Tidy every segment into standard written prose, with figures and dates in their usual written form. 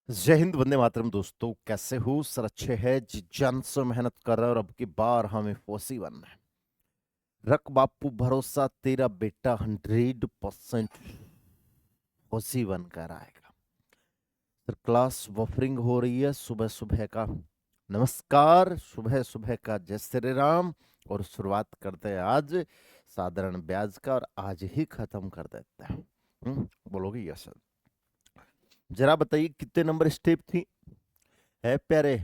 जय हिंद, वंदे मातरम। दोस्तों कैसे हो? सर अच्छे है जी, जान से मेहनत कर रहे हैं और अब की बार हमें फौजी बनना है। रख बापू भरोसा, तेरा बेटा 100% फौजी बनकर आएगा। सर क्लास वफरिंग हो रही है सुबह सुबह का। नमस्कार, सुबह सुबह का जय श्री राम। और शुरुआत करते हैं आज साधारण ब्याज का और आज ही खत्म कर देते हैं। बोलोगे यस सर? जरा बताइए कितने नंबर स्टेप थी? है प्यारे,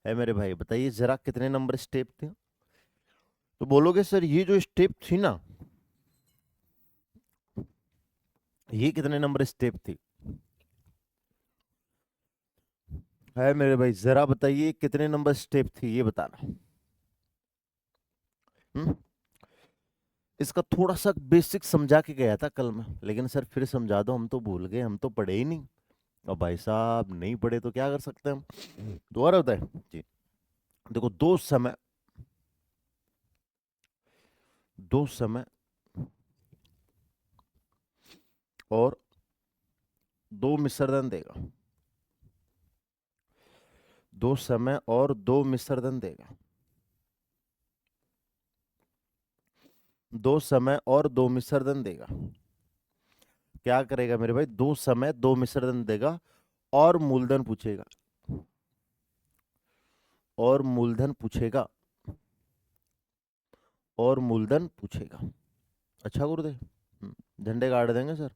है मेरे भाई, बताइए जरा कितने नंबर स्टेप थे? तो बोलोगे सर ये जो स्टेप थी ना, ये कितने नंबर स्टेप थी? है मेरे भाई, जरा बताइए कितने नंबर स्टेप थी, ये बताना। हम्म इसका थोड़ा सा बेसिक समझा के गया था कल मैं, लेकिन सर फिर समझा दो, हम तो भूल गए, हम तो पढ़े ही नहीं। और भाई साहब नहीं पढ़े तो क्या कर सकते हैं हम? दोबारा होता है जी। देखो, दो समय और दो मिश्रदंड देगा। दो समय और दो मिश्रदंड देगा। दो समय और दो मिश्रदंड देगा। क्या करेगा मेरे भाई? दो समय दो मिश्रदंड देगा और मूलधन पूछेगा। और मूलधन पूछेगा। और मूलधन पूछेगा। अच्छा गुरुदेव, झंडे गाड़ देंगे सर।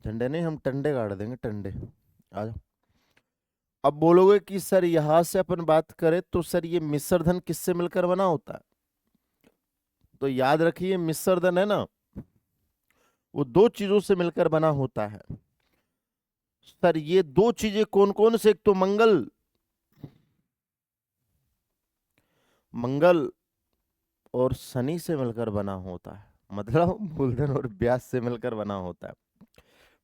झंडे नहीं, हम टंडे गाड़ देंगे, टंडे। आ जाओ। अब बोलोगे कि सर यहां से अपन बात करें तो सर ये मिश्रधन किससे मिलकर बना होता है? तो याद रखिए, मिश्रधन है ना, वो दो चीजों से मिलकर बना होता है। सर ये दो चीजें कौन कौन से? एक तो मंगल, मंगल और शनि से मिलकर बना होता है। मतलब मूलधन और ब्याज से मिलकर बना होता है।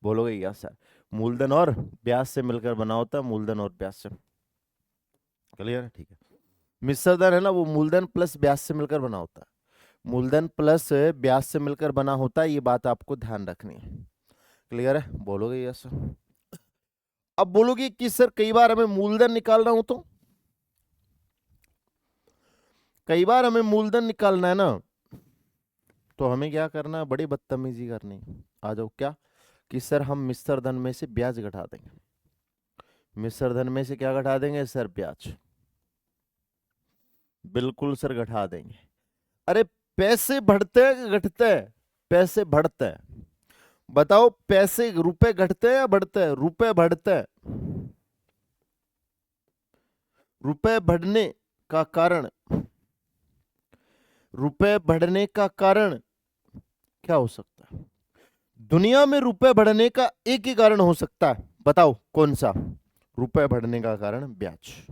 बोलोगे यस सर, मूलधन और ब्याज से मिलकर बना होता है। मूलधन और ब्याज से, क्लियर है? ठीक है। मिश्रधन है ना, वो मूलधन प्लस ब्याज से मिलकर बना होता है। मूलधन प्लस ब्याज से मिलकर बना होता है, ये बात आपको ध्यान रखनी है। क्लियर है? बोलोगे यस सर? अब बोलोगे कि सर कई बार हमें मूलधन निकालना हो तो? कई बार हमें मूलधन निकालना है ना, तो हमें क्या करना है? बड़ी बदतमीजी करनी है। आ जाओ। क्या? कि सर हम मिश्रधन में से ब्याज घटा देंगे। मिश्रधन में से क्या घटा देंगे सर? ब्याज। बिल्कुल सर, घटा देंगे। अरे, पैसे बढ़ते हैं कि घटते हैं? पैसे बढ़ते हैं। बताओ, पैसे रुपए घटते हैं या बढ़ते हैं? रुपए बढ़ते हैं। रुपए बढ़ने का कारण, रुपए बढ़ने का कारण क्या हो सकता है? दुनिया में रुपए बढ़ने का एक ही कारण हो सकता है, बताओ कौन सा? रुपए बढ़ने का कारण ब्याज।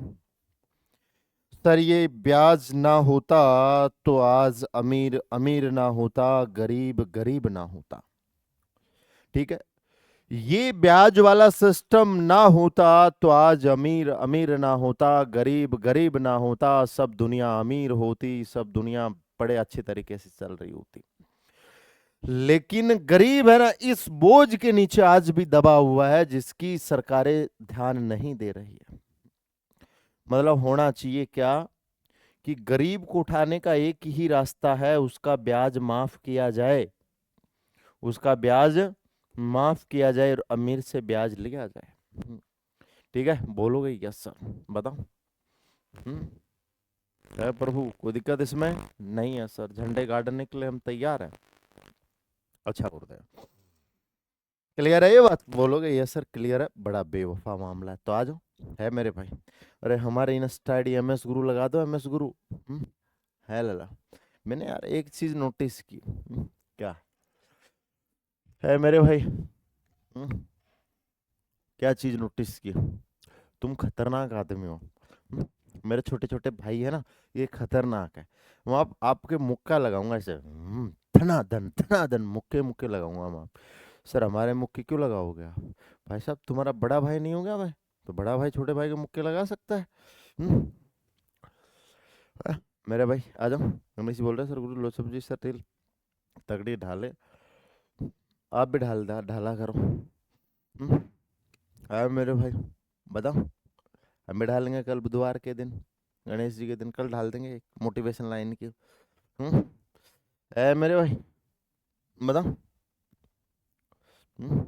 सर ये ब्याज ना होता तो आज अमीर अमीर ना होता, गरीब गरीब ना होता। ठीक है? ये ब्याज वाला सिस्टम ना होता तो आज अमीर अमीर ना होता, गरीब गरीब ना होता, सब दुनिया अमीर होती, सब दुनिया बड़े अच्छे तरीके से चल रही होती। लेकिन गरीब है ना, इस बोझ के नीचे आज भी दबा हुआ है, जिसकी सरकारें ध्यान नहीं दे रही है। मतलब होना चाहिए क्या? कि गरीब को उठाने का एक ही रास्ता है, उसका ब्याज माफ किया जाए। उसका ब्याज माफ किया जाए और अमीर से ब्याज लिया जाए। ठीक है? बोलोगे यस सर? बताओ। हम्म है प्रभु, कोई दिक्कत इसमें नहीं है सर, झंडे गाड़ने के लिए हम तैयार हैं। अच्छा गुरुदेव, क्लियर है ये बात? बोलोगे यस सर क्लियर है। बड़ा बेवफा मामला है, तो आ जाओ। है मेरे भाई। अरे हमारे इंस्टा आईडी MS गुरु लगा दो, MS गुरु। है लला। मैंने यार एक चीज नोटिस की। क्या? है मेरे भाई। क्या चीज नोटिस की? तुम खतरनाक आदमी हो। मेरे छोटे छोटे भाई है ना, ये खतरनाक है। मैं आपके मुक्का लगाऊंगा ऐसे, धनाधन मुक्के मुक्के लगाऊंगा मैं। सर हमारे मुक्के क्यों लगाओगे आप? भाई साहब, तुम्हारा बड़ा भाई नहीं हो गया मैं? तो बड़ा भाई छोटे भाई के मुक्के लगा सकता है। हम्म, अ, मेरे भाई आ जाओ। रमेश जी बोल रहे हैं सर, गुरु लो सब्जी सर, तेल तगड़ी ढाले। आप भी ढाला करो। हम्म, है मेरे भाई, बताओ। हम भी ढालेंगे कल बुधवार के दिन, गणेश जी के दिन, कल ढाल देंगे एक मोटिवेशन लाइन की। हम्म। है मेरे भाई, बताओ। हम्म।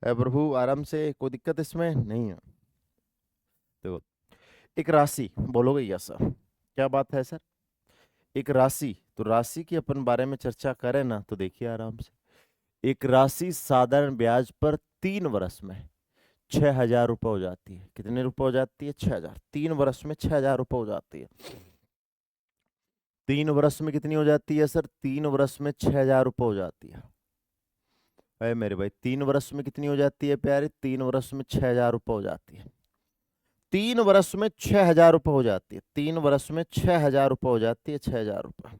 है प्रभु, आराम से, कोई दिक्कत इसमें नहीं है। देखो, एक राशि बोलोगे, यस सर, क्या बात है सर? एक राशि, तो राशि की अपन बारे में चर्चा करें ना, तो देखिए आराम से, एक राशि साधारण ब्याज पर 3 वर्ष में 6,000 रुपये हो जाती है। कितने रुपए हो जाती है? 6,000। 3 वर्ष में 6,000 रुपये हो जाती है। 3 वर्ष में कितनी हो जाती है सर? 3 वर्ष में 6,000 रुपये हो जाती है। अरे मेरे भाई, 3 वर्ष में कितनी हो जाती है प्यारे? 3 वर्ष में 6,000 रुपये हो जाती है। 3 वर्ष में 6,000 रुपये हो जाती है। 3 वर्ष में 6,000 रुपये हो जाती है। 6,000 रुपये।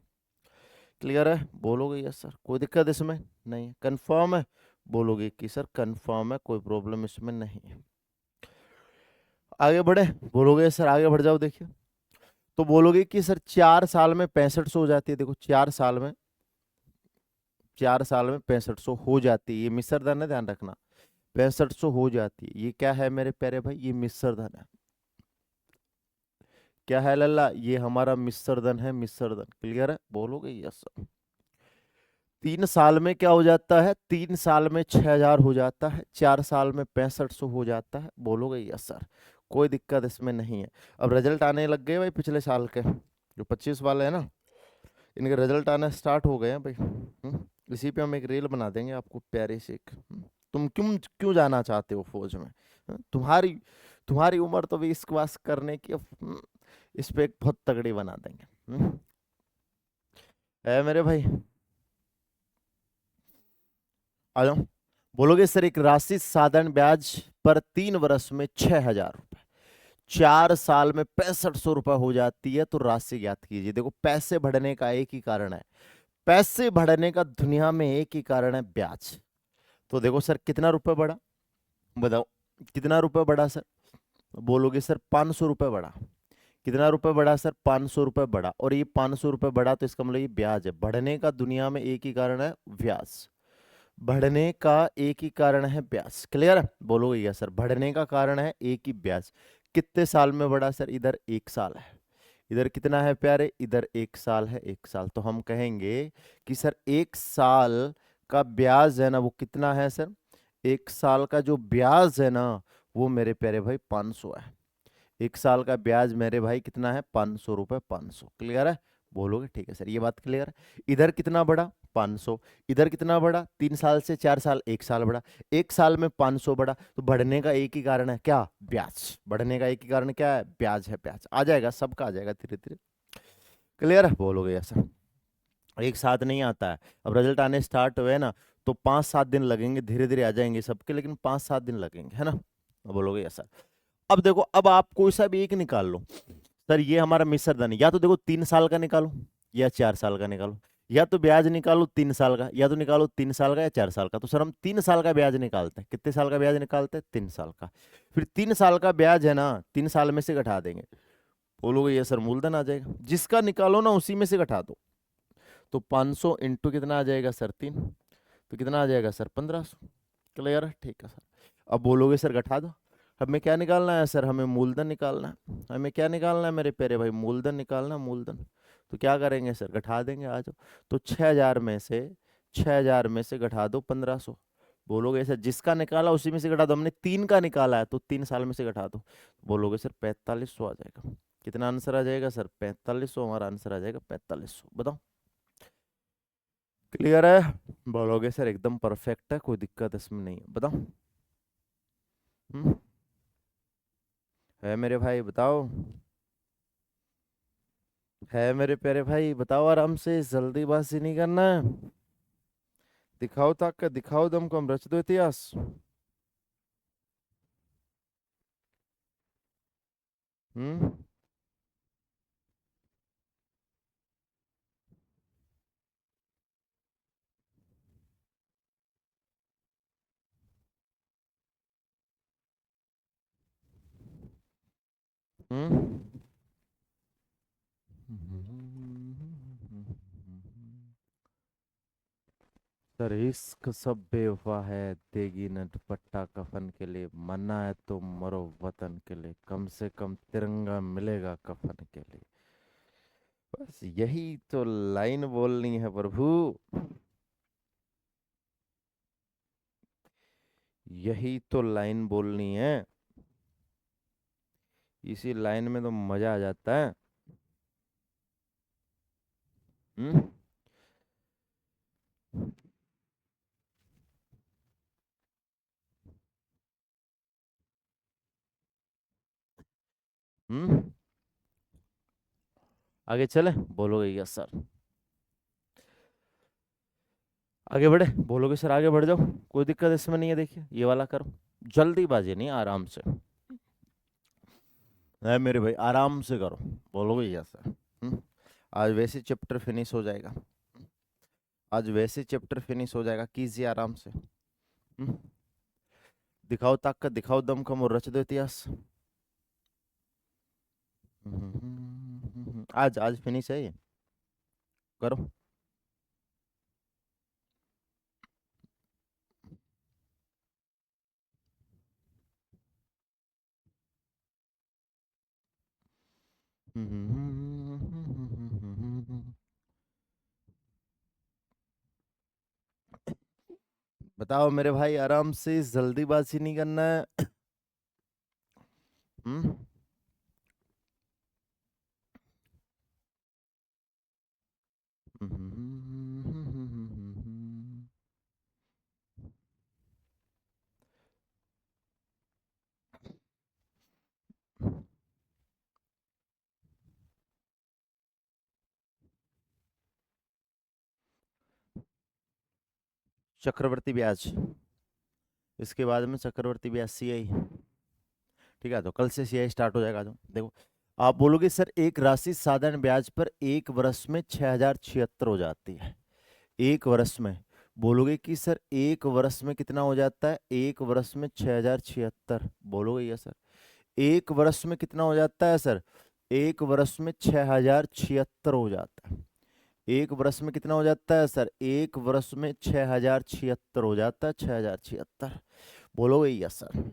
क्लियर है? बोलोगे यस सर, कोई दिक्कत इसमें नहीं? कंफर्म है? बोलोगे कि सर कंफर्म है, कोई प्रॉब्लम इसमें नहीं है। आगे बढ़े? बोलोगे सर आगे बढ़ जाओ। देखिए, तो बोलोगे कि सर 4 साल में 6500 हो जाती है। देखो, 4 साल में, 4 साल में 6500 हो जाती है। ये मिश्र धन है, ध्यान रखना। 6500 हो जाती है। ये क्या है मेरे प्यारे भाई? ये मिश्र धन है। क्या है लल्ला? ये हमारा मिश्र धन है, मिश्र धन। क्लियर है? बोलोगे यस सर। 3 साल में क्या हो जाता है? 3 साल में 6,000 हो जाता है। 4 साल में 6500 हो जाता है। बोलोगे यस सर, कोई दिक्कत इसमें नहीं है। अब रिजल्ट आने लग गए भाई, पिछले साल के जो 25 वाले हैं ना, इनके रिजल्ट आना स्टार्ट हो गए हैं भाई। इसी पे हम एक रील बना देंगे आपको प्यारी सी एक। तुम क्यों क्यों जाना चाहते हो फौज में? तुम्हारी तुम्हारी उम्र तो भी इसक वास करने की। इस पे एक बहुत तगड़ी बना देंगे। है मेरे भाई, आ जाओ। बोलोगे सर एक राशि साधारण ब्याज पर 3 वर्ष में 6,000 रुपए, 4 साल में 6500 रुपए हो जाती है, तो राशि ज्ञात कीजिए। देखो, पैसे बढ़ने का एक ही कारण है, पैसे बढ़ने का दुनिया में एक ही कारण है, ब्याज। तो देखो सर, कितना रुपए बढ़ा? बताओ, कितना रुपए बढ़ा सर? बोलोगे सर 500 रुपए बढ़ा। कितना रुपए बढ़ा सर? 500 रुपए बढ़ा। और ये 500 रुपए बढ़ा, तो इसका मतलब ये ब्याज है। बढ़ने का दुनिया में एक ही कारण है, ब्याज। बढ़ने का एक ही कारण है, ब्याज। क्लियर है? बोलोगे यस सर, बढ़ने का कारण है एक ही, ब्याज। कितने साल में बढ़ा सर? इधर 1 साल है, इधर कितना है प्यारे? इधर 1 साल है, 1 साल। तो हम कहेंगे कि सर 1 साल का ब्याज है ना, वो कितना है सर? 1 साल का जो ब्याज है ना, वो मेरे प्यारे भाई 500 है। 1 साल का ब्याज मेरे भाई कितना है? 500 रुपए, 500। क्लियर है? बोलोगे ठीक है सर, ये बात क्लियर है। इधर कितना बढ़ा? 500। इधर कितना बढ़ा? 3 साल से 4 साल, 1 साल बढ़ा। 1 साल में 500 बढ़ा, तो बढ़ने का एक ही कारण है, क्या? ब्याज। बढ़ने का एक ही कारण क्या है? ब्याज है, ब्याज। आ जाएगा, सबका आ जाएगा धीरे धीरे। क्लियर है? बोलोगे ऐसा, एक साथ नहीं आता है। अब रिजल्ट आने स्टार्ट हुए ना, तो 5-7 दिन लगेंगे, धीरे धीरे आ जाएंगे सबके, लेकिन 5-7 दिन लगेंगे, है ना? बोलोगे ऐसा। अब देखो, अब आप कोई सा भी एक निकाल लो। सर ये हमारा मिश्र धन है, या तो देखो 3 साल का निकालो या 4 साल का निकालो, या तो ब्याज निकालो 3 साल का, या तो निकालो 3 साल का या 4 साल का। तो सर हम 3 साल का ब्याज निकालते हैं। कितने साल का ब्याज निकालते हैं? 3 साल का। फिर 3 साल का ब्याज है ना, 3 साल में से घटा देंगे। बोलोगे ये सर मूलधन आ जाएगा। जिसका निकालो ना, उसी में से घटा दो। तो 500 इंटू कितना आ जाएगा सर? 3। तो कितना आ जाएगा सर? 1,500। क्लियर है? ठीक है सर। अब बोलोगे सर घटा दो। हमें क्या निकालना है सर? हमें मूलधन निकालना है। हमें क्या निकालना है मेरे प्यारे भाई? मूलधन निकालना, मूलधन। तो क्या करेंगे सर? घटा देंगे, आ जाओ। तो 6,000 में से घटा दो 1,500। बोलोगे सर जिसका निकाला उसी में से घटा दो। हमने 3 का निकाला है, तो 3 साल में से घटा दो। बोलोगे सर 4,500 आ जाएगा। कितना आंसर आ जाएगा सर? 4,500 हमारा आंसर आ जाएगा, 4,500। बताओ, क्लियर है? बोलोगे सर एकदम परफेक्ट है, कोई दिक्कत इसमें नहीं है। बताओ। हम्म। है मेरे भाई, बताओ। है मेरे प्यारे भाई, बताओ आराम से, जल्दीबाजी नहीं करना है। दिखाओ ताकत, दिखाओ दम को, हम रच दो इतिहास। हम्म। हम्म। सर इश्क सब बेवफा है, देगी न दुपट्टा कफन के लिए, मरना है तो मरो वतन के लिए, कम से कम तिरंगा मिलेगा कफन के लिए। बस यही तो लाइन बोलनी है प्रभु, यही तो लाइन बोलनी है। इसी लाइन में तो मजा आ जाता है। हम्म। हम्म। आगे चले, बोलोगे यस सर? आगे बढ़े, बोलोगे सर आगे बढ़ जाओ, कोई दिक्कत इसमें नहीं है। देखिए ये वाला करो, जल्दीबाजी नहीं, आराम से है मेरे भाई, आराम से करो। बोलोगे यस सर? आज वैसे चैप्टर फिनिश हो जाएगा, आज वैसे चैप्टर फिनिश हो जाएगा, कीजिए आराम से। दिखाओ ताकत, दिखाओ दमखम और रच दो इतिहास। आज आज फिनिश है ये, करो। बताओ मेरे भाई, आराम से, जल्दीबाजी नहीं करना है। हम्म। चक्रवर्ती ब्याज, इसके बाद में चक्रवर्ती ब्याज सीआई। ठीक है, तो कल से सीआई स्टार्ट हो जाएगा। तो देखो, आप बोलोगे सर एक राशि साधारण ब्याज पर एक वर्ष में 6076 हो जाती है, एक वर्ष में। बोलोगे कि सर एक वर्ष में कितना हो जाता है? एक वर्ष में 6076, बोलोगे ये सर? एक वर्ष में कितना हो जाता है सर? एक वर्ष में 6076 हो जाता है। एक वर्ष में कितना हो जाता है सर? एक वर्ष में 6076 हो जाता है, 6076। बोलोगे यस सर?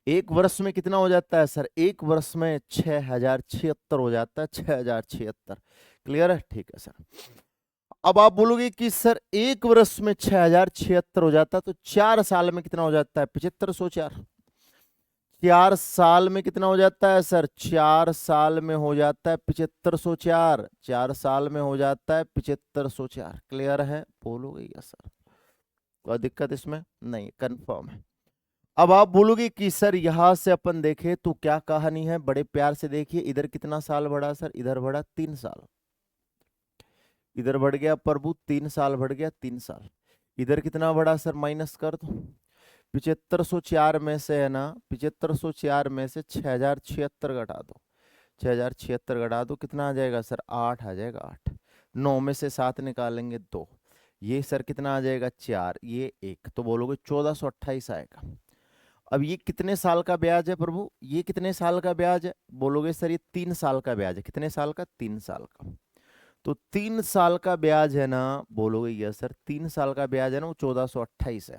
एक वर्ष में कितना हो जाता है सर? एक वर्ष में 6076 हो जाता है, 6076। क्लियर है? ठीक है सर। अब आप बोलोगे कि सर एक वर्ष में 6076 हो जाता है, तो 4 साल में कितना हो जाता है? 7504। 4 साल में कितना हो जाता है सर? 4 साल में हो जाता है 7504। 4 साल में हो जाता है 7504। क्लियर है? बोलोगे यस सर? कोई दिक्कत इसमें नहीं, कंफर्म है। अब आप बोलोगे कि सर यहां से अपन देखें तो क्या कहानी है, बड़े प्यार से देखिए। इधर कितना साल बढ़ा सर? इधर बढ़ा 3 साल। इधर बढ़ गया प्रभु 3 साल, बढ़ गया 3 साल। इधर कितना बढ़ा सर? माइनस कर दो। 7504 में से है ना, 7504 में से 6076 घटा दो। 6076 घटा दो, कितना आ जाएगा सर? 8 आ जाएगा, 8। 9 में से 7 निकालेंगे 2। ये सर कितना आ जाएगा? 4, ये 1, तो बोलोगे 1428 आएगा। अब ये कितने साल का ब्याज है प्रभु? ये कितने साल का ब्याज है? बोलोगे सर ये 3 साल का ब्याज है। कितने साल का? 3 साल का। तो 3 साल का ब्याज है ना, बोलोगे यस सर? 3 साल का ब्याज है ना, वो 1428 है।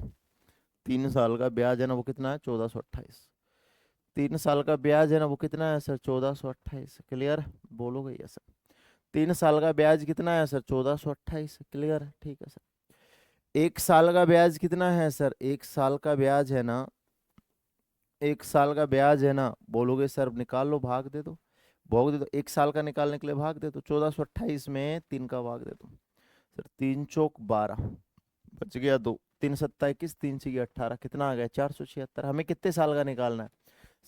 3 साल का ब्याज है ना, वो कितना है? 1428। 3 साल का ब्याज है ना, वो कितना है सर? 1428। क्लियर? बोलोगे यस सर? 3 साल का ब्याज कितना है सर? 1428। क्लियर? ठीक है सर। 1 साल का ब्याज कितना है सर? 1 साल का ब्याज है ना, 1 साल का ब्याज है ना, बोलोगे सर निकाल लो, भाग दे दो, भोग दे दो। 1 साल का निकालने के लिए भाग दे दो, 1428 में 3 का भाग दे दो सर। 3 चौक 12, बच गया 2। 3 सत्ता 21, 3 6 18, कितना आ गया? 476। हमें कितने साल का निकालना है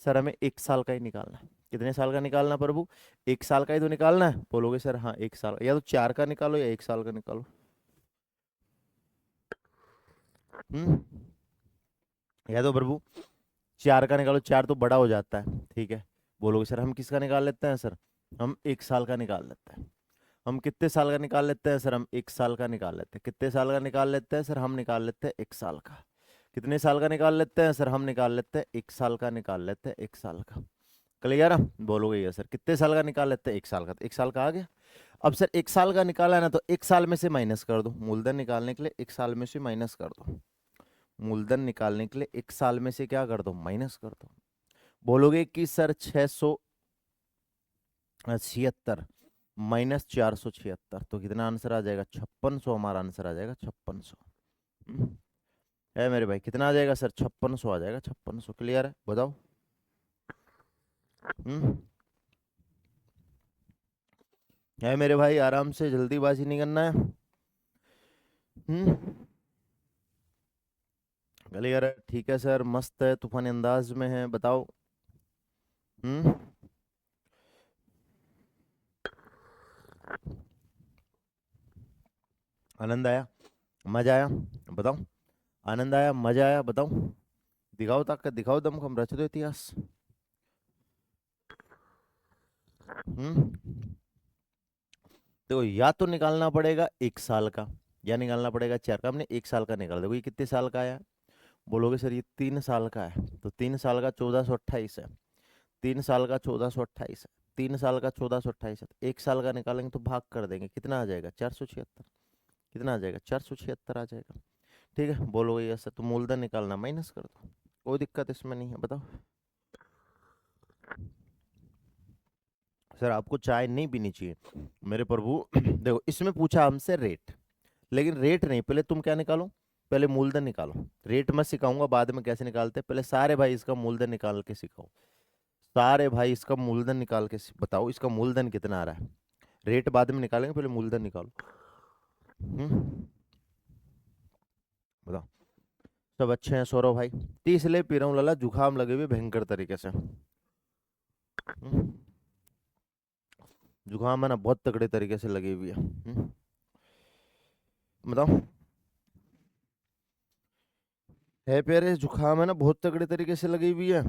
सर? हमें 1 साल का ही निकालना है। कितने साल का निकालना है प्रभु? 1 साल का ही तो निकालना है। बोलोगे सर हाँ 1 साल, या तो 4 का निकालो या 1 साल का निकालो। हम्म। या तो प्रभु 4 का निकालो, 4 तो बड़ा हो जाता है, ठीक है। बोलोगे सर हम किसका निकाल लेते हैं सर? हम 1 साल का निकाल लेते हैं। हम कितने साल का निकाल लेते हैं सर? हम 1 साल का निकाल लेते हैं। कितने साल का निकाल लेते हैं सर? हम निकाल लेते हैं 1 साल का। कितने साल का निकाल लेते हैं सर? हम निकाल लेते हैं 1 साल का, निकाल लेते हैं 1 साल का। क्लियर है? बोलोगे ये सर कितने साल का निकाल लेते हैं? 1 साल का, तो 1 साल का आ गया। अब सर 1 साल का निकाला है ना, तो 1 साल में से माइनस कर दो। मूलधन निकालने के लिए 1 साल में से माइनस कर दो। मूलधन निकालने के लिए 1 साल में से क्या कर दो? माइनस कर दो। बोलोगे कि सर 676 माइनस 476, तो कितना आंसर आ जाएगा? 5600 हमारा आंसर आ जाएगा, 5600। है मेरे भाई, कितना आ जाएगा सर? 5600 आ जाएगा, 5600। क्लियर है? बताओ। हम्म है मेरे भाई, आराम से, जल्दीबाजी नहीं करना है। हम्म क्लियर है? ठीक है सर, मस्त है, तूफानी अंदाज में है। बताओ। हम्म आनंद आया? मजा आया? बताओ। आनंद आया, मजा आया? बताओ। दिखाओ ताकत, दिखाओ दमखम, रच दो इतिहास। हम्म तो या तो निकालना पड़ेगा 1 साल का, या निकालना पड़ेगा 4 का। हमने 1 साल का निकाल, देखो ये कितने साल का आया। बोलोगे सर ये 3 साल का है, तो 3 साल का 1428 है। 3 साल का 1428 है। 3 साल का 1428 है, तो 1 साल का निकालेंगे तो भाग कर देंगे, कितना आ जाएगा? 476। कितना आ जाएगा? 476 आ जाएगा। ठीक है, बोलोगे ये सर तो मूलधन निकालना, माइनस कर दो, कोई दिक्कत इसमें नहीं है। बताओ। सर आपको चाय नहीं पीनी चाहिए मेरे प्रभु। देखो इसमें पूछा हमसे रेट, लेकिन रेट नहीं, पहले तुम क्या निकालो? पहले मूलधन निकालो। रेट मैं सिखाऊंगा बाद में कैसे निकालते हैं, पहले सारे भाई इसका मूलधन निकाल के सिखाओ। सारे भाई इसका मूलधन निकाल के बताओ, इसका मूलधन कितना आ रहा है। रेट बाद में निकालेंगे, पहले मूलधन निकालो। हम्म बताओ। सब अच्छे हैं सौरभ भाई? टी इसलिए पी रहा हूँ लाला, जुकाम लगे हुए भयंकर तरीके से। हम्म, जुकाम है ना, बहुत तगड़े तरीके से लगी हुई है। बताओ। है प्यारे, जुकाम है ना, बहुत तगड़े तरीके से लगी हुई है।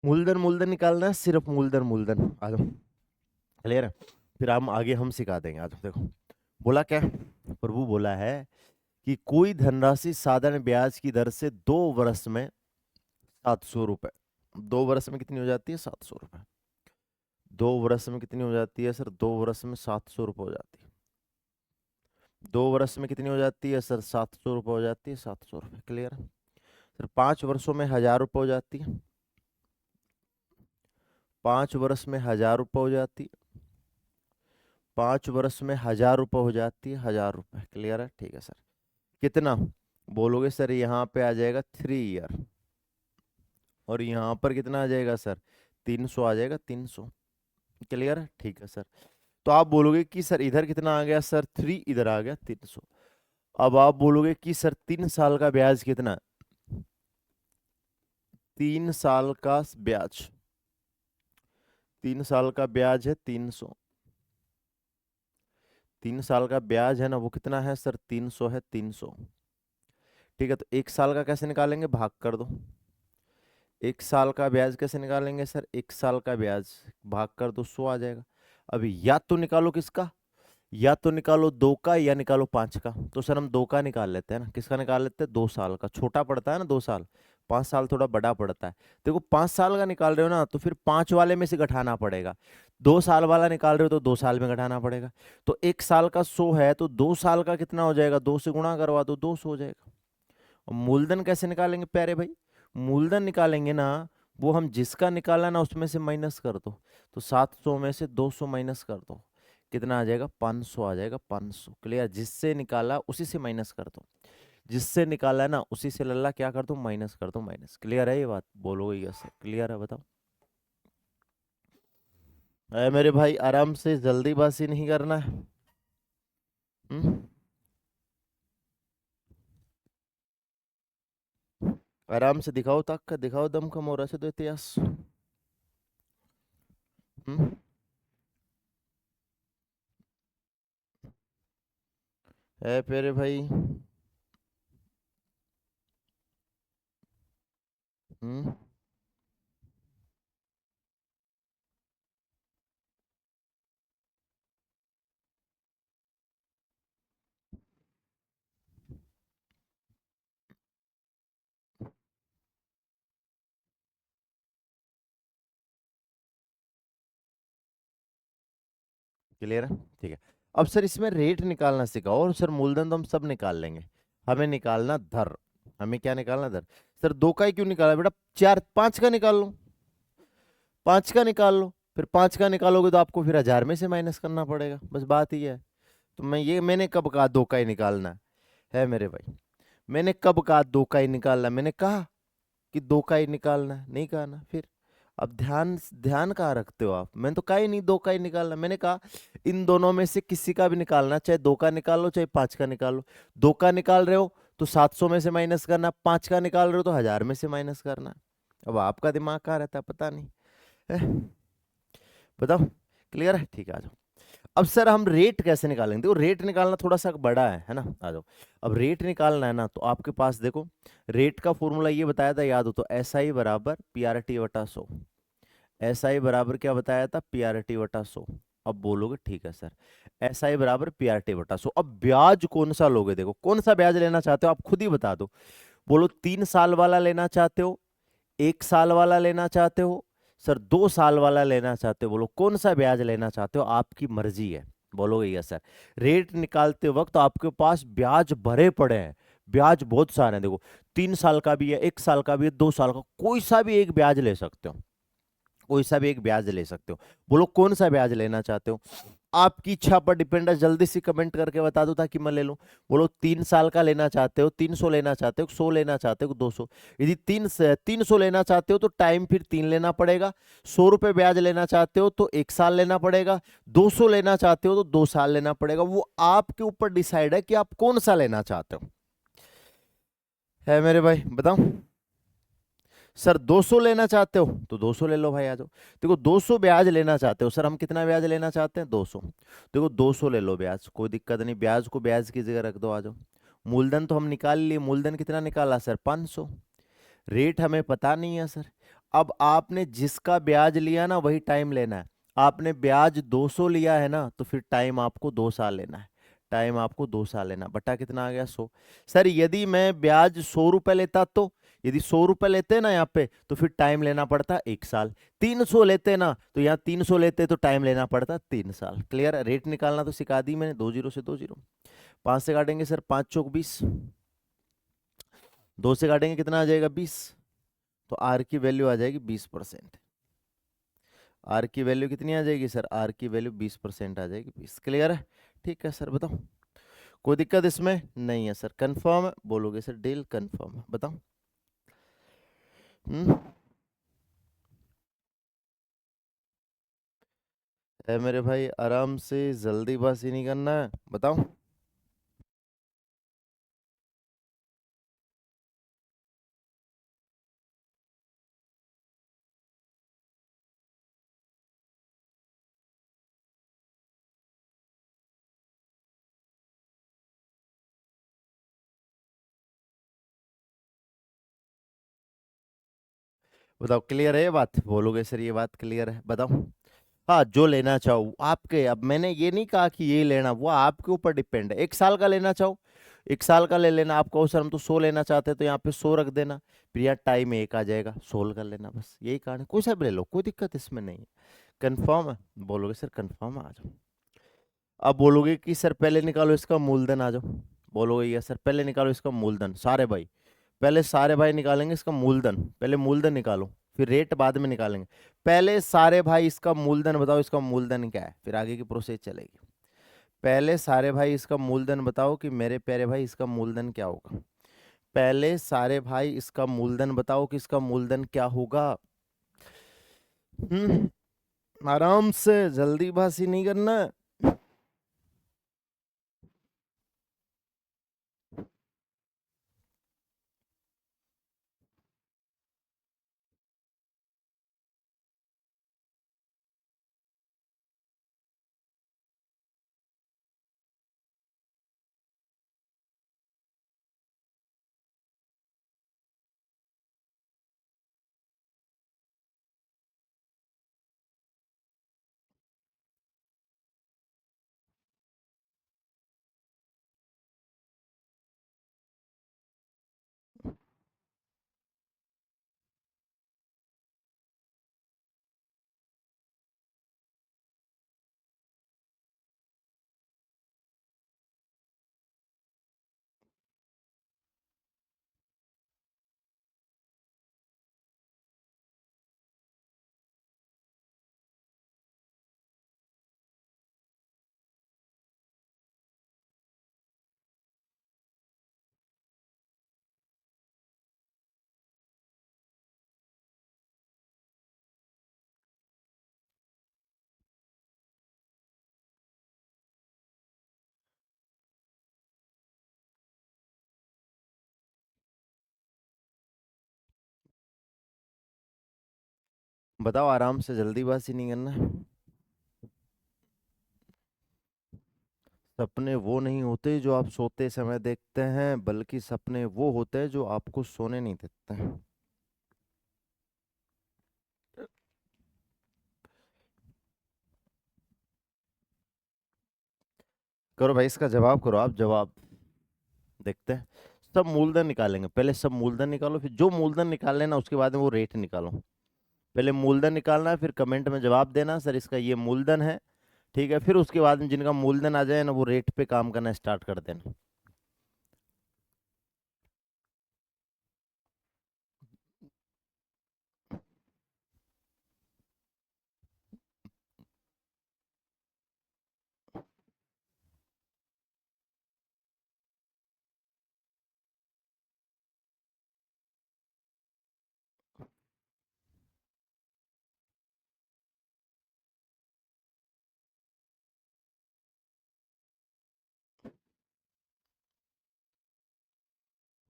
मूलधन, मूलधन निकालना है, सिर्फ मूलधन, मूलधन। आ जाओ। क्लियर है? फिर हम आगे हम सिखा देंगे। आ जाओ। देखो बोला क्या प्रभु, बोला है कि कोई धनराशि साधारण ब्याज की दर से 2 वर्ष में 700 रुपए। 2 वर्ष में कितनी हो जाती है? 700 रुपए। 2 वर्ष में कितनी हो जाती है सर? 2 वर्ष में 700 रुपये हो जाती है। 2 वर्ष में कितनी हो जाती है सर? 700 रुपये हो जाती है, 700 रुपये। क्लियर है सर? 5 वर्षों में 1000 रुपये हो जाती है। 5 वर्ष में 1000 रुपये हो जाती है। 5 वर्ष में 1000 रुपये हो जाती है, 1000 रुपये। क्लियर है? ठीक है सर। कितना? बोलोगे सर यहाँ पे आ जाएगा 3 ईयर, और यहाँ पर कितना आ जाएगा सर? 300 आ जाएगा, 300। क्लियर है? ठीक है सर। तो आप बोलोगे कि सर इधर कितना आ गया सर? 3, इधर आ गया 300। अब आप बोलोगे कि सर 3 साल का ब्याज कितना है? 3 साल का ब्याज, 3 साल का ब्याज है 300। 3 साल का ब्याज है ना, वो कितना है सर? 300 है, 300। ठीक है, तो 1 साल का कैसे निकालेंगे? भाग कर दो। 1 साल का ब्याज कैसे निकालेंगे सर? 1 साल का ब्याज भाग कर दो, 100 आ जाएगा। अभी या तो निकालो किसका? या तो निकालो 2 का, या निकालो 5 का। तो सर हम 2 का निकाल लेते हैं ना। किसका निकाल लेते हैं? 2 साल का। छोटा पड़ता है ना 2 साल, 5 साल थोड़ा बड़ा पड़ता है। देखो 5 साल का निकाल रहे हो ना, तो फिर 5 वाले में से घटाना पड़ेगा। 2 साल वाला निकाल रहे हो तो 2 साल में घटाना पड़ेगा। तो 1 साल का 100 है, तो 2 साल का कितना हो जाएगा, 2 से गुणा करवा दो, 200 हो जाएगा। और मूलधन कैसे निकालेंगे प्यारे भाई? मूलधन निकालेंगे ना, वो हम जिसका निकाला ना उसमें से माइनस कर दो। तो 700 में से 200 माइनस कर दो, कितना आ जाएगा, 500 आ जाएगा, 500। क्लियर? जिससे निकाला उसी से माइनस कर दो, जिससे निकाला है ना उसी से लल्ला क्या कर दो, माइनस कर दो, माइनस। क्लियर है ये बात? बोलोगे यस सर, क्लियर है? बताओ। अरे मेरे भाई आराम से, जल्दीबाजी नहीं करना है। हम्म? आराम से दिखाओ, ताकत दिखाओ, दम का मोरा से दो इतिहास। हम्म? है प्यारे भाई। हम्म? क्लियर है? ठीक है। अब सर इसमें रेट निकालना सिखाओ, और सर मूलधन तो हम सब निकाल लेंगे, हमें निकालना धर। हमें क्या निकालना, धर। सर 2 का ही क्यों निकाला बेटा, 4 5 का निकाल लो, 5 का निकाल लो। फिर 5 का निकालोगे तो आपको फिर 1000 में से माइनस करना पड़ेगा, बस बात ही है। तो मैंने कब कहा 2 का ही निकालना है मेरे भाई? मैंने कब कहा 2 का ही निकालना? मैंने कहा कि 2 का ही निकालना है, नहीं कहा ना? फिर अब ध्यान ध्यान कहाँ रखते हो आप? मैंने तो कहा ही नहीं 2 का ही निकालना, मैंने कहा इन दोनों में से किसी का भी निकालना, चाहे 2 का निकाल लो चाहे 5 का निकाल लो। 2 का निकाल रहे हो तो 700 में से माइनस करना, 5 का निकाल रहे हो तो 1000 में से माइनस करना। अब आपका दिमाग कहाँ रहता है पता नहीं है। बताओ। क्लियर है? ठीक है, आ जाओ। अब सर हम रेट कैसे निकालेंगे? देखो रेट निकालना थोड़ा सा बड़ा है ना? आ जाओ। अब रेट निकालना है ना, तो आपके पास देखो रेट का फॉर्मूला ये बताया था, याद हो तो, एस आई बराबर पी आर टी बटा 100। एस आई बराबर क्या बताया था, पी आर टी बटा 100। अब बोलोगे ठीक है सर, एस आई बराबर पी आर टी बटा 100। अब ब्याज कौन सा लोगे? देखो कौन सा ब्याज लेना चाहते हो आप खुद ही बता दो। बोलो 3 साल वाला लेना चाहते हो, 1 साल वाला लेना चाहते हो, सर 2 साल वाला लेना चाहते हो? बोलो कौन सा ब्याज लेना चाहते हो, आपकी मर्जी है। बोलोगे यस सर। रेट निकालते वक्त आपके पास ब्याज भरे पड़े हैं, ब्याज बहुत सारे हैं। देखो 3 साल का भी है, 1 साल का भी है, 2 साल का, कोई सा भी एक ब्याज ले सकते हो, कोई सा भी एक ब्याज ले सकते हो। बोलो कौन सा ब्याज लेना चाहते हो, आपकी इच्छा पर डिपेंड है। जल्दी से कमेंट करके बता दो ताकि मैं ले लूं। बोलो 3 साल का लेना चाहते हो, 300 लेना चाहते हो, 100 लेना चाहते हो, 200? यदि 300 लेना चाहते हो तो टाइम फिर 3 लेना पड़ेगा। 100 रुपए ब्याज लेना चाहते हो तो 1 साल लेना पड़ेगा। 200 लेना चाहते हो तो 2 साल लेना पड़ेगा। वो आपके ऊपर डिसाइड है कि आप कौन सा लेना चाहते हो। है मेरे भाई? बताओ। सर 200 लेना चाहते हो तो 200 ले लो भाई, आ जाओ। देखो 200 ब्याज लेना चाहते हो, सर हम कितना ब्याज लेना चाहते हैं, 200। देखो 200 ले लो ब्याज, कोई दिक्कत नहीं, ब्याज को ब्याज की जगह रख दो, आ जाओ। मूलधन तो हम निकाल लिए, मूलधन कितना निकाला सर, 500। रेट हमें पता नहीं है सर। अब आपने जिसका ब्याज लिया ना वही टाइम लेना है। आपने ब्याज 200 लिया है ना, तो फिर टाइम आपको 2 साल लेना है। टाइम आपको 2 साल लेना, बटा कितना आ गया, 100। सर यदि मैं ब्याज 100 रुपए लेता तो, यदि 100 रुपए लेते ना यहाँ पे, तो फिर टाइम लेना पड़ता 1 साल। 300 लेते ना, तो यहाँ 300 लेते तो टाइम लेना पड़ता 3 साल। क्लियर है? रेट निकालना तो सिखा दी मैंने, 2 जीरो से 2 जीरो। 5 से काटेंगे सर, 5 चौक 20, 2 से काटेंगे कितना आ जाएगा, 20। तो आर की वैल्यू आ जाएगी 20%। आर की वैल्यू कितनी आ जाएगी सर, आर की वैल्यू 20% आ जाएगी, 20। क्लियर है? ठीक है सर, बताओ। कोई दिक्कत इसमें नहीं है सर? कंफर्म है? बोलोगे सर डील कंफर्म है, बताओ। हम्म? है मेरे भाई, आराम से, जल्दीबाजी नहीं करना है, बताओ। बताओ क्लियर है ये बात? बोलोगे सर ये बात क्लियर है, बताओ। हाँ, जो लेना चाहो आपके, अब मैंने ये नहीं कहा कि ये लेना, वो आपके ऊपर डिपेंड है। 1 साल का लेना चाहो, 1 साल का ले लेना। आप कहो सर हम तो 100 लेना चाहते हैं, तो यहाँ पे 100 रख देना, फिर यहाँ टाइम 1 आ जाएगा, सोल्व कर लेना, बस यही कारण है। कोई सा भी ले लो, कोई दिक्कत इसमें नहीं है। कंफर्म है? बोलोगे सर कंफर्म है, आ जाओ। अब बोलोगे कि सर पहले निकालो इसका मूलधन, आ जाओ। बोलोगे या सर पहले निकालो इसका मूलधन, सारे भाई पहले सारे भाई निकालेंगे इसका मूलधन, पहले मूलधन निकालो, फिर रेट बाद में निकालेंगे। पहले सारे भाई इसका मूलधन बताओ, इसका मूलधन क्या है, फिर आगे की प्रोसेस चलेगी। पहले सारे भाई इसका मूलधन बताओ कि मेरे प्यारे भाई इसका मूलधन क्या होगा। पहले सारे भाई इसका मूलधन बताओ कि इसका मूलधन क्या होगा। आराम से, जल्दीबाजी नहीं करना। बताओ आराम से, जल्दीबाजी नहीं करना। सपने वो नहीं होते जो आप सोते समय देखते हैं, बल्कि सपने वो होते हैं जो आपको सोने नहीं देते हैं। करो भाई, इसका जवाब करो आप, जवाब देखते हैं। सब मूलधन निकालेंगे, पहले सब मूलधन निकालो, फिर जो मूलधन निकाल लेना उसके बाद में वो रेट निकालो। पहले मूलधन निकालना है, फिर कमेंट में जवाब देना सर इसका ये मूलधन है, ठीक है। फिर उसके बाद में जिनका मूलधन आ जाए ना, वो रेट पे काम करना स्टार्ट कर देना।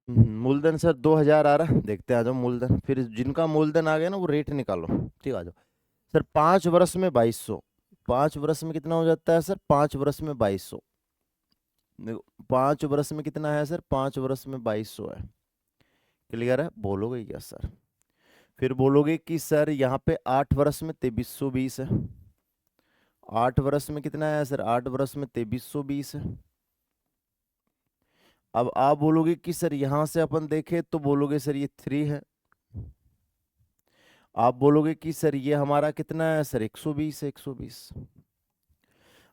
मूलधन सर 2,000 आ रहा, देखते हैं, आ जाओ मूलधन। फिर जिनका मूलधन आ गया ना, वो रेट निकालो, ठीक, आ जाओ। सर 5 वर्ष में 2200, 5 वर्ष में कितना हो जाता है सर, 5 वर्ष में 2200। देखो 5 वर्ष में कितना है सर, 5 वर्ष में 2200 है। क्लियर है? बोलोगे क्या सर? फिर बोलोगे कि सर यहाँ पे 8 वर्ष में 2320 है। 8 वर्ष में कितना है सर, 8 वर्ष में 2320 है। अब आप बोलोगे कि सर यहां से अपन देखें तो बोलोगे सर ये 3 है। आप बोलोगे कि सर ये हमारा कितना है सर, 120 है, 120।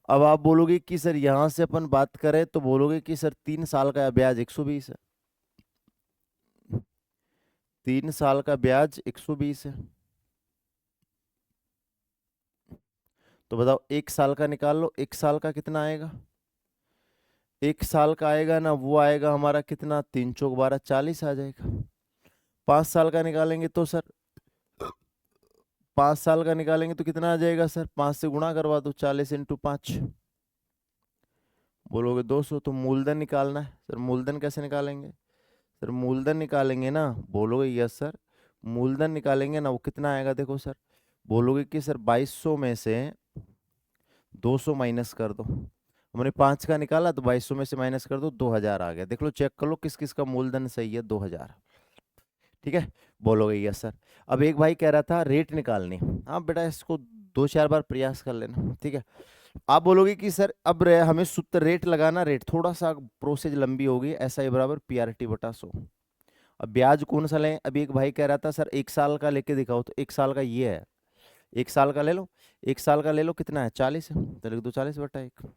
अब आप बोलोगे कि सर यहां से अपन बात करें तो बोलोगे कि सर 3 साल का ब्याज 120 है। 3 साल का ब्याज 120 है। तो बताओ 1 साल का निकाल लो, 1 साल का कितना आएगा। 1 साल का आएगा ना, वो आएगा हमारा कितना, 3 चौक 12, 40 आ जाएगा। 5 साल का निकालेंगे तो सर, 5 साल का निकालेंगे तो कितना आ जाएगा सर, 5 से गुणा करवा दो, 40 × 5। बोलोगे 200। तो मूलधन निकालना है सर, मूलधन कैसे निकालेंगे सर, मूलधन निकालेंगे ना, बोलोगे यस सर, मूलधन निकालेंगे ना, वो कितना आएगा देखो सर। बोलोगे कि सर 2200 में से 200 माइनस कर दो। हमने 5 का निकाला तो 2200 में से माइनस कर दो, 2000 आ गया। देख लो, चेक कर लो किस किस का मूलधन सही है, 2000। ठीक है, बोलोगे यस सर। अब एक भाई कह रहा था रेट निकालनी। हाँ बेटा, इसको 2-4 बार प्रयास कर लेना, ठीक है। आप बोलोगे कि सर अब हमें सूत्र रेट लगाना, रेट थोड़ा सा प्रोसेस लंबी होगी, एस आई बराबर पीआरटी बटा 100। अब ब्याज कौन सा लें? अभी एक भाई कह रहा था सर 1 साल का लेके दिखाओ, तो 1 साल का ये है, 1 साल का ले लो, 1 साल का ले लो, कितना है 40 है, तो लिख दो 40/1।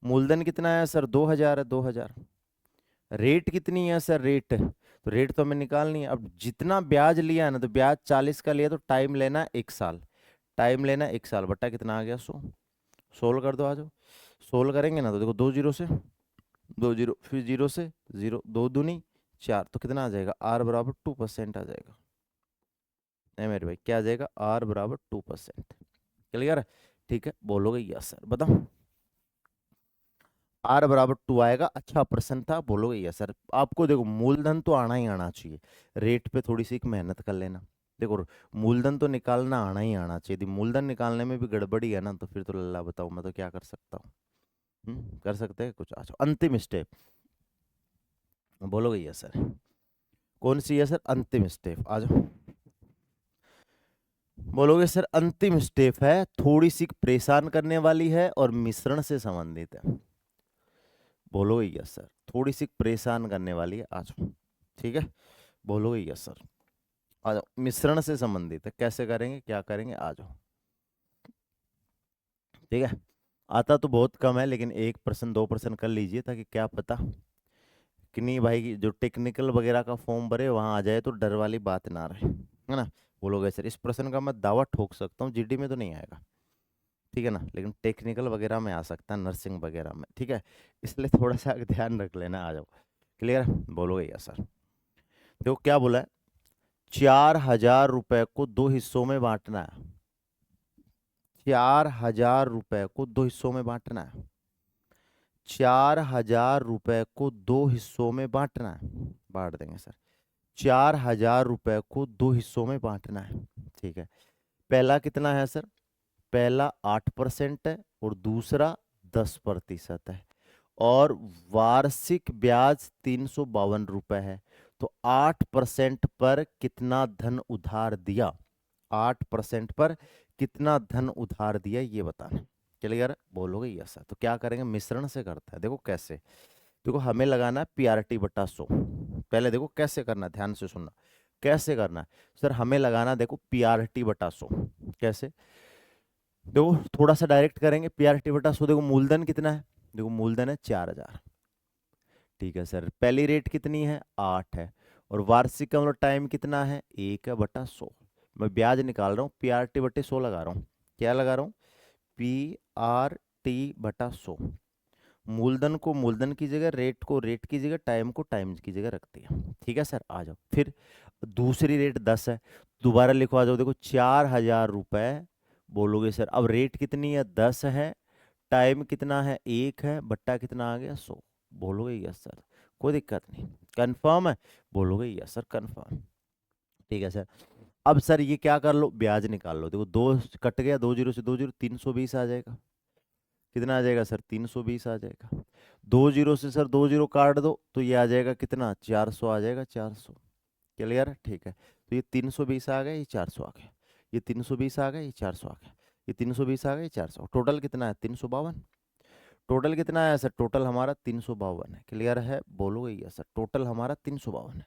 मूलधन कितना है सर 2000 है, 2000। रेट कितनी है सर? रेट, तो रेट तो हमें निकालनी है। अब जितना ब्याज लिया है ना, तो ब्याज 40 का लिया, तो टाइम लेना है 1 साल, टाइम लेना है 1 साल, बट्टा कितना आ गया 100। सोल्व कर दो, आ जाओ। सोल्व करेंगे ना तो देखो 2 जीरो से 2 जीरो, फिर जीरो से जीरो, 2 दूनी 4, तो कितना आ जाएगा? आर बराबर 2% आ जाएगा। नहीं मेरे भाई, क्या आ जाएगा? आर बराबर 2%। क्लियर है? ठीक है, बोलोगे यस सर, बताओ। आर बराबर 2 आएगा। अच्छा प्रश्न था, बोलोगे यस सर। आपको देखो मूलधन तो आना ही आना चाहिए, रेट पे थोड़ी सी एक मेहनत कर लेना। देखो मूलधन तो निकालना आना ही आना चाहिए, यदि मूलधन निकालने में भी गड़बड़ी है ना, तो फिर तो लल्ला बताओ मैं तो क्या कर सकता हूँ। कर सकते हैं कुछ? अच्छा अंतिम स्टेप, बोलोगे यस सर। कौन सी है सर अंतिम स्टेप? आ जाओ। बोलोगे सर अंतिम स्टेप है, थोड़ी सी परेशान करने वाली है और मिश्रण से संबंधित है। बोलोगे यस सर, थोड़ी सी परेशान करने वाली है, आ जाओ। ठीक है, बोलोगे यस सर, आ जाओ। मिश्रण से संबंधित है, कैसे करेंगे, क्या करेंगे, आ जाओ। ठीक है, आता तो बहुत कम है, लेकिन 1% 2% कर लीजिए, ताकि क्या पता कि नहीं भाई की जो टेक्निकल वगैरह का फॉर्म भरे वहां आ जाए तो डर वाली बात ना रहे, है ना। बोलोगे सर इस प्रश्न का मैं दावा ठोक सकता हूँ, जीडी में तो नहीं आएगा, ठीक है ना, लेकिन टेक्निकल वगैरह में आ सकता है, नर्सिंग वगैरह में, ठीक है। इसलिए थोड़ा सा ध्यान रख लेना, आ जाओ। क्लियर? बोलोगे यस सर। देखो क्या बोला है, 4000 रुपए को 2 हिस्सों में बांटना है। 4000 रुपए को 2 हिस्सों में बांटना है। 4000 रुपए को 2 हिस्सों में बांटना है, बांट देंगे सर। 4000 रुपए को 2 हिस्सों में बांटना है, ठीक है। पहला कितना है सर? पहला 8% है और दूसरा 10% है, और वार्षिक ब्याज 352 रुपए है। तो 8% पर कितना धन उधार दिया? 8% पर कितना धन उधार दिया, ये बताना। क्लियर? बोलोगे यस सर। तो क्या करेंगे, मिश्रण से करता है, देखो कैसे। देखो हमें लगाना है पीआरटी बटा 100। पहले देखो कैसे करना है, ध्यान से सुनना कैसे करना है। सर हमें लगाना, देखो पीआरटी बटा 100 कैसे। देखो थोड़ा सा डायरेक्ट करेंगे, पीआरटी बटा 100। देखो मूलधन कितना है? देखो मूलधन है 4000, ठीक है सर। पहली रेट कितनी है? 8 है, और वार्षिक का मतलब टाइम कितना है? 1/100। मैं ब्याज निकाल रहा हूँ, पीआरटी बटे 100 लगा रहा हूँ। क्या लगा रहा हूँ? पीआरटी बटा 100। मूलधन को मूलधन की जगह, रेट को रेट की जगह, टाइम को टाइम की जगह रखती है, ठीक है सर। आ जाओ फिर, दूसरी रेट 10 है, दोबारा लिखवा जाओ। देखो 4000 रुपए, बोलोगे सर अब रेट कितनी है? 10 है, टाइम कितना है? 1 है, बट्टा कितना आ गया? 100। बोलोगे यस सर, कोई दिक्कत नहीं, कंफर्म है? बोलोगे यस सर कंफर्म, ठीक है सर। अब सर ये क्या कर लो, ब्याज निकाल लो। देखो 2 कट गया, 2 जीरो से 2 जीरो, 320 आ जाएगा। कितना आ जाएगा सर? 320 आ जाएगा। 2 जीरो से सर 2 जीरो काट दो, तो ये आ जाएगा कितना? 400 आ जाएगा, 400। क्लियर है? ठीक है, तो ये 320 आ गया, ये 400 आ गया, ये 320 आ गया, ये 400 आ गया, ये 320 आ गया, ये 400, टोटल कितना है? 352। टोटल कितना है सर? टोटल हमारा 352 है। क्लियर है? बोलोगे यस सर, टोटल हमारा 352 है।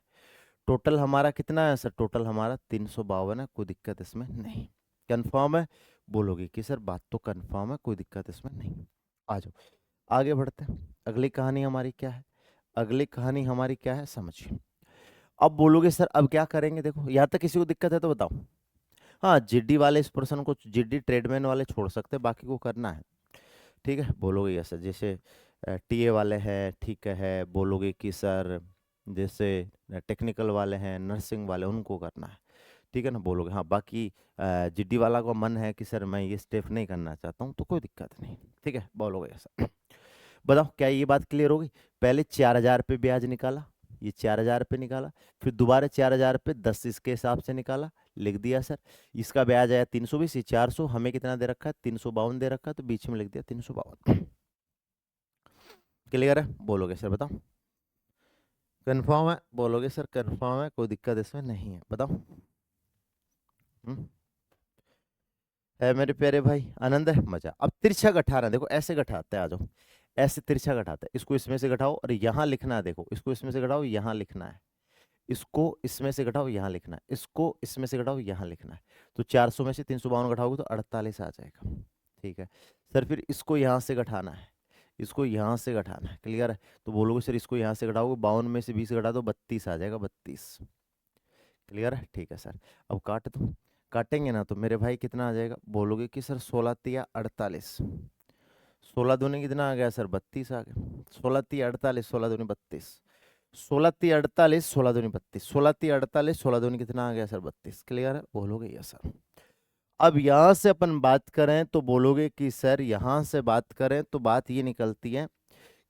टोटल हमारा कितना है सर? टोटल हमारा 352 है, कोई दिक्कत इसमें नहीं। कंफर्म है? बोलोगे कि सर बात तो कंफर्म है, कोई दिक्कत इसमें नहीं। आ जाओ आगे बढ़ते हैं। अगली कहानी हमारी क्या है? अगली कहानी हमारी क्या है, समझिए। अब बोलोगे सर अब क्या करेंगे, देखो यहाँ तक किसी को दिक्कत है तो बताओ। हाँ जीडी वाले इस पर्सन को, जीडी ट्रेडमैन वाले छोड़ सकते हैं, बाकी को करना है, ठीक है। बोलोगे यस सर। जैसे टीए वाले हैं, ठीक है, बोलोगे कि सर जैसे टेक्निकल वाले हैं, नर्सिंग वाले, उनको करना है, ठीक है ना। बोलोगे हाँ, बाकी जीडी वाला का मन है कि सर मैं ये स्टेप नहीं करना चाहता हूँ, तो कोई दिक्कत नहीं, ठीक है। बोलोगे ऐसा। बताओ क्या ये बात क्लियर होगी? पहले 4000 पे ब्याज निकाला, ये 4000 पे निकाला, फिर दोबारा 4000 पे 10 इसके हिसाब से निकाला, लिख दिया सर। इसका ब्याज आया 320, ये 400, हमें कितना दे रखा है? 352 दे रखा है, तो बीच में लिख दिया 352। क्लियर है? बोलोगे सर बताओ। कंफर्म है? बोलोगे सर कंफर्म है, कोई दिक्कत इसमें नहीं है, बताओ। हम्म है मेरे प्यारे भाई, आनंद है, मजा। अब तिरछा घटाना, देखो ऐसे घटाते हैं, आ जाओ, ऐसे तिरछा घटाते हैं, इसको इसमें से घटाओ और यहाँ लिखना है, देखो इसको इसमें से घटाओ यहाँ लिखना है, इसको इसमें से घटाओ यहाँ लिखना है, इसको इसमें से घटाओ यहाँ लिखना है। तो 400 में से 352 घटाओगे तो 48 आ जाएगा। ठीक है सर, फिर इसको यहाँ से घटाना है, इसको यहाँ से घटाना है, क्लियर है। तो बोलोगे सर इसको यहाँ से घटाओगे, 52 में से 20 घटा दो, 32 आ जाएगा, 32। क्लियर है, ठीक है सर। अब काट दो, काटेंगे ना तो मेरे भाई कितना आ जाएगा, बोलोगे कि सर 16 तिया 48, 16 दूनी कितना आ गया सर, 32 आ गया। 16 तिया 48, 16 दूनी 32, 16 ती 48, 16 दूनी 32, 16 ती 48, 16 दूनी कितना आ गया सर, 32। क्लियर है, बोलोगे यस सर। अब यहां से अपन बात करें तो बोलोगे कि सर यहां से बात करें तो बात ये निकलती है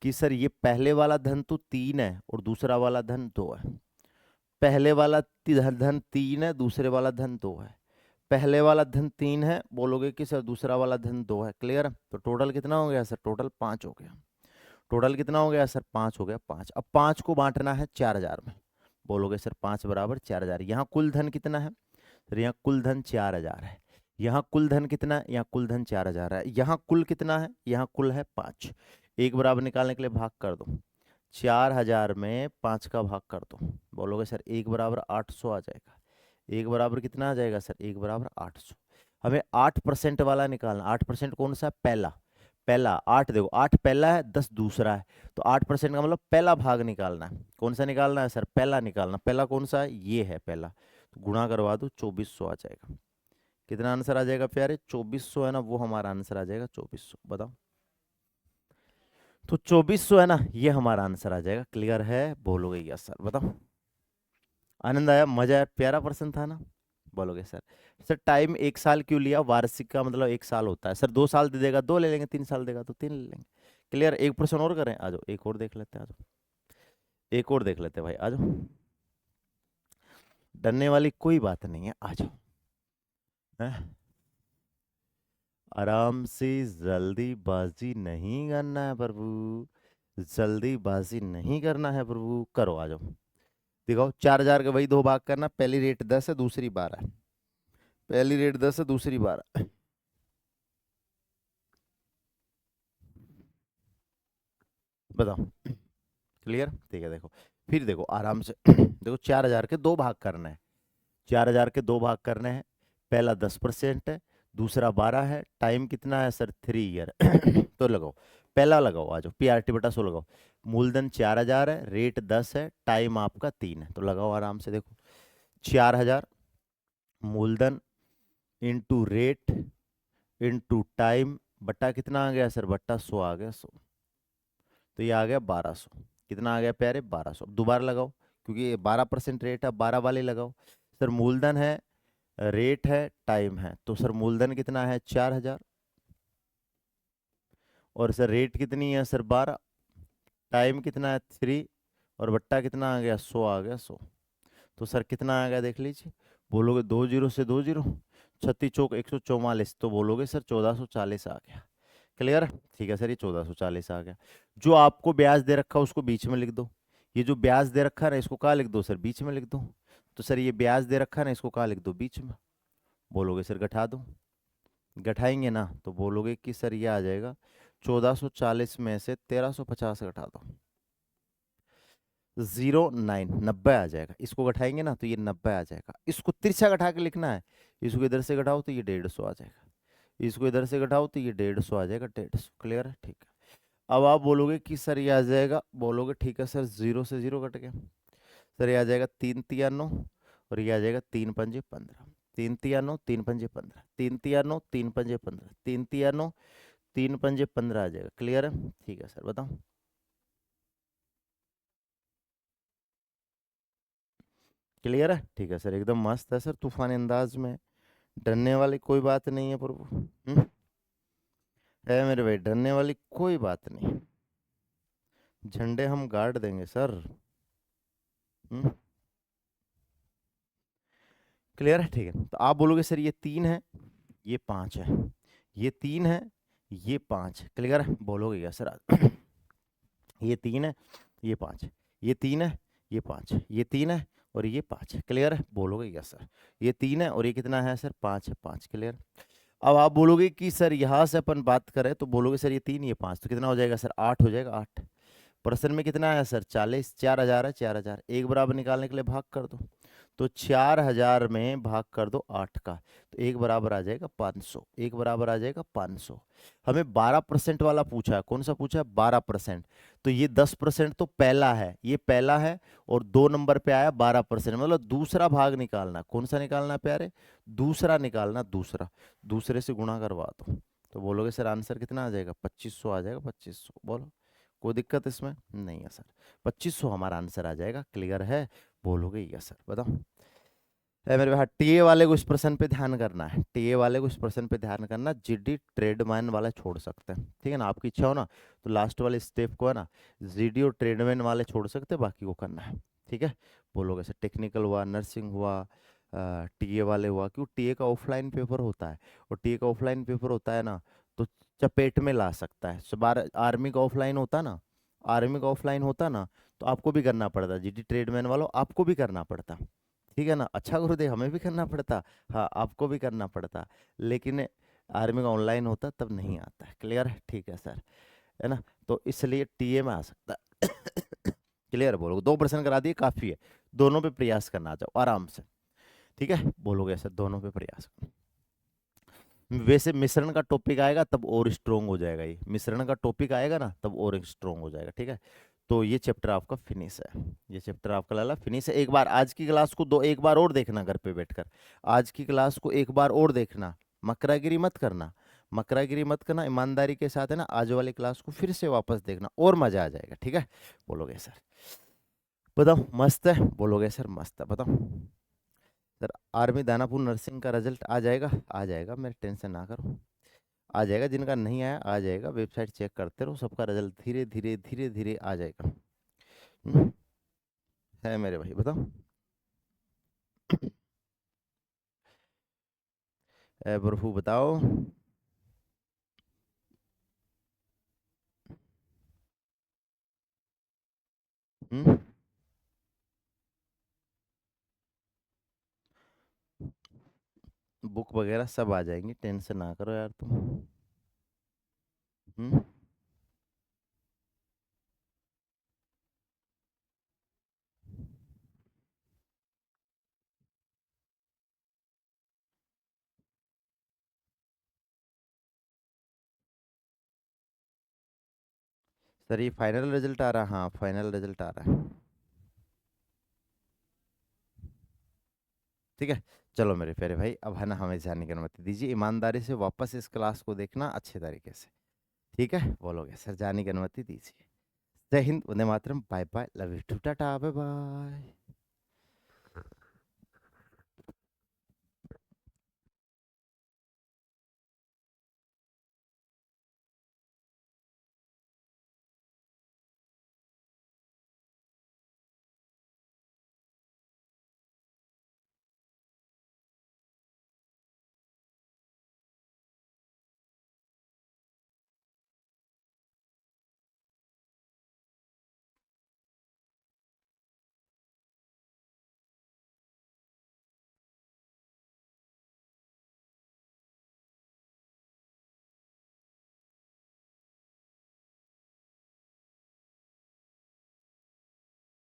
कि सर ये पहले वाला धन तो 3 है और दूसरा वाला धन 2 है। पहले वाला धन 3 है, दूसरे वाला धन 2 है। पहले वाला धन 3 है, बोलोगे कि सर दूसरा वाला धन 2 है। क्लियर, तो टोटल कितना हो गया सर, टोटल 5 हो गया। टोटल कितना हो गया सर, 5 हो गया, 5। अब 5 को बांटना है 4000 में, बोलोगे सर 5 बराबर 4000। यहाँ कुल धन कितना है सर, यहाँ कुल धन 4000 है। यहाँ कुल धन कितना है, यहाँ कुल धन 4000 है। यहाँ कुल कितना है, यहाँ कुल है 5। एक बराबर निकालने के लिए भाग कर दो, 4000 में 5 का भाग कर दो, बोलोगे सर 1 बराबर 800 आ जाएगा। 1 बराबर कितना आ जाएगा सर, 1 बराबर 800। हमें 8% वाला निकालना। 8% कौन सा है, पहला। पहला 8, देखो 8 पहला है, 10 दूसरा है, तो 8% का मतलब पहला भाग निकालना है। कौन सा निकालना है सर, पहला निकालना। पहला कौन सा है, ये है पहला, तो गुणा करवा दो, 2400 आ जाएगा। कितना आंसर आ जाएगा प्यारे, 2400 है ना, वो हमारा आंसर आ जाएगा 2400। बताओ, तो 2400 है ना, ये हमारा आंसर आ जाएगा। क्लियर है, बोलोगे यस सर। बताओ, आनंद आया, मजा आया, प्यारा प्रश्न था ना, बोलोगे सर। सर टाइम 1 साल क्यों लिया, वार्षिक का मतलब 1 साल होता है सर। 2 साल दे देगा 2 ले लेंगे, 3 साल देगा तो 3 ले लेंगे। क्लियर, एक प्रश्न और करें, आ जाओ एक और देख लेते हैं, आ जाओ एक और देख लेते हैं भाई, आ जाओ। डरने वाली कोई बात नहीं है, आ जाओ। हैं? आराम से, जल्दीबाजी नहीं करना है प्रभु, जल्दीबाजी नहीं करना है प्रभु, करो आ जाओ। दिखाओ, 4000 के वही 2 भाग करना, पहली रेट 10 है, दूसरी 12 है। पहली रेट 10 है, दूसरी 12। बताओ, क्लियर, ठीक है। देखो फिर देखो आराम से देखो, 4000 के 2 भाग करना है, 4000 के 2 भाग करने हैं। पहला 10% है, दूसरा 12 है। टाइम कितना है सर, 3 ईयर। तो लगाओ, पहला लगाओ, आ जाओ, PRT बटा 100 लगाओ। मूलधन 4000 है, रेट 10 है, टाइम आपका 3 है, तो लगाओ आराम से। देखो 4000 मूलधन इंटू रेट इंटू टाइम बट्टा कितना आ गया सर, बट्टा 100 आ गया, 100। तो ये आ गया 1200। कितना आ गया प्यारे, 1200। दोबारा लगाओ, क्योंकि ये 12% रेट है, 12 वाले लगाओ। सर मूलधन है, रेट है, टाइम है, तो सर मूलधन कितना है 4000, और सर रेट कितनी है सर 12, टाइम कितना है 3, और बट्टा कितना आ गया 100 आ गया, 100। तो सर कितना आ गया देख लीजिए, बोलोगे 2 जीरो से 2 जीरो, 36 चौक 144, तो बोलोगे सर 1440 आ गया। क्लियर, ठीक है सर, ये 1440 आ गया। जो आपको ब्याज दे रखा है उसको बीच में लिख दो। ये जो ब्याज दे रखा है ना, इसको कहाँ लिख दो सर, बीच में लिख दो। तो सर ये ब्याज दे रखा है ना, इसको कहाँ लिख दो, बीच में। बोलोगे सर घटा दो, घटाएंगे ना तो बोलोगे कि सर ये आ जाएगा 1440 में से 1350 घटा दो, 09, 90 आ जाएगा। इसको घटाएंगे ना तो ये 90 आ जाएगा। इसको तिरछा घटा के लिखना है, इसको इधर से घटाओ तो ये 150 आ जाएगा, इसको इधर से घटाओ तो ये 150 आ जाएगा, 150। क्लियर है, ठीक है। अब आप बोलोगे कि सर ये आ जाएगा, बोलोगे ठीक है सर, 0 से 0 कट गया। सर ये आ जाएगा 3 तिया 9, और ये आ जाएगा 3 पंजे 15, 3 तिया 9, 3 पंजे 15, 3 तिया 9, 3 पंजे 15, 3 तिया 9, 3 पंजे 15 आ जाएगा। क्लियर है, ठीक है सर। बताओ, क्लियर है, ठीक है सर, एकदम मस्त है सर, तूफानी अंदाज में। डरने वाली कोई बात नहीं है प्रभु। है मेरे भाई, डरने वाली कोई बात नहीं, झंडे हम गाड़ देंगे सर। क्लियर है, ठीक है। तो आप बोलोगे सर ये 3 है, ये 5 है, ये 3 है, ये 5 है। क्लियर है, बोलोगे क्या सर, ये 3 है, ये 5 है, ये 3 है, ये 5 है, ये 3 है और ये 5 है। क्लियर है, बोलोगे क्या सर, ये 3 है और ये कितना है सर, 5 है, 5। क्लियर। अब आप बोलोगे कि सर यहाँ से अपन बात करें तो बोलोगे सर ये 3 ये 5 तो कितना हो जाएगा सर, 8 हो जाएगा। 8 प्रश्न में कितना है सर, 40, 4,000 है, 4,000 एक बराबर निकालने के लिए भाग कर दो। तो 4,000 में भाग कर दो 8 का, तो एक बराबर आ जाएगा 500, एक बराबर आ जाएगा 500। हमें 12% वाला पूछा है, कौन सा पूछा है, 12%। तो ये 10% तो पहला है, ये पहला है, और 2 नंबर पे आया 12%, मतलब दूसरा भाग निकालना। कौन सा निकालना है प्यारे, दूसरा निकालना, दूसरा। दूसरे से गुणा करवा दो, तो बोलोगे सर आंसर कितना आ जाएगा, 2500 आ जाएगा, 2500। बोलो कोई दिक्कत इसमें नहीं है सर, 2500 हमारा आंसर आ जाएगा। क्लियर है, बोलोगे यस सर। बताओ मेरे भाई, टीए वाले को इस प्रश्न पे ध्यान करना है, टीए वाले को इस प्रश्न पे ध्यान करना, जीडी ट्रेडमैन वाला छोड़ सकते हैं, ठीक है ना, आपकी इच्छा हो ना तो लास्ट वाले स्टेप को है ना जीडी और ट्रेडमैन वाले छोड़ सकते हैं, बाकी को करना है। ठीक है, बोलोगे सर टेक्निकल हुआ, नर्सिंग हुआ, टीए वाले हुआ, क्यों टीए का ऑफलाइन पेपर होता है, और टीए का ऑफलाइन पेपर होता है ना तो चपेट में ला सकता है। बार आर्मी का ऑफलाइन होता ना, आर्मी का ऑफलाइन होता ना तो आपको भी करना पड़ता, जीडी ट्रेडमैन वालों आपको भी करना पड़ता, ठीक है ना। अच्छा गुरुदेव हमें भी करना पड़ता, हाँ आपको भी करना पड़ता, लेकिन आर्मी का ऑनलाइन होता तब नहीं आता है। क्लियर है, ठीक है सर, है ना, तो इसलिए टीए में आ सकता है। क्लियर बोलो, 2% करा दिए काफी है, दोनों पे प्रयास करना, आ जाओ आराम से। ठीक है, बोलोगे सर दोनों पे प्रयास। वैसे मिश्रण का टॉपिक आएगा तब और स्ट्रोंग हो जाएगा, ये मिश्रण का टॉपिक आएगा ना तब और स्ट्रोंग हो जाएगा। ठीक है, तो ये चैप्टर आपका फिनिश है, ये चैप्टर आपका लाला फिनिश है। एक बार आज की क्लास को दो एक बार और देखना घर पे बैठकर, आज की क्लास को एक बार और देखना, मकरागिरी मत करना, मकरागिरी मत करना, ईमानदारी के साथ है ना आज वाली क्लास को फिर से वापस देखना और मजा आ जाएगा। ठीक है, बोलोगे सर, बताओ मस्त है, बोलोगे सर मस्त है, बताओ सर। आर्मी दानापुर नर्सिंग का रिजल्ट आ जाएगा, आ जाएगा, मेरे टेंशन ना करो, आ जाएगा। जिनका नहीं आया आ जाएगा, वेबसाइट चेक करते रहो, सबका रिजल्ट धीरे धीरे धीरे धीरे आ जाएगा। हम्म, है मेरे भाई, बताओ। ए प्रभु बताओ। हम्म, बुक वगैरह सब आ जाएंगी, टेंशन ना करो यार तुम। हम्म, सर ये फाइनल रिजल्ट आ रहा है, हाँ फाइनल रिजल्ट आ रहा है। ठीक है, चलो मेरे प्यारे भाई, अब है ना हमें जाने की अनुमति दीजिए, ईमानदारी से वापस इस क्लास को देखना अच्छे तरीके से। ठीक है, बोलोगे सर जाने की अनुमति दीजिए। जय हिंद, वंदे मातरम, bye bye, love you too, टाटा बाय बाय।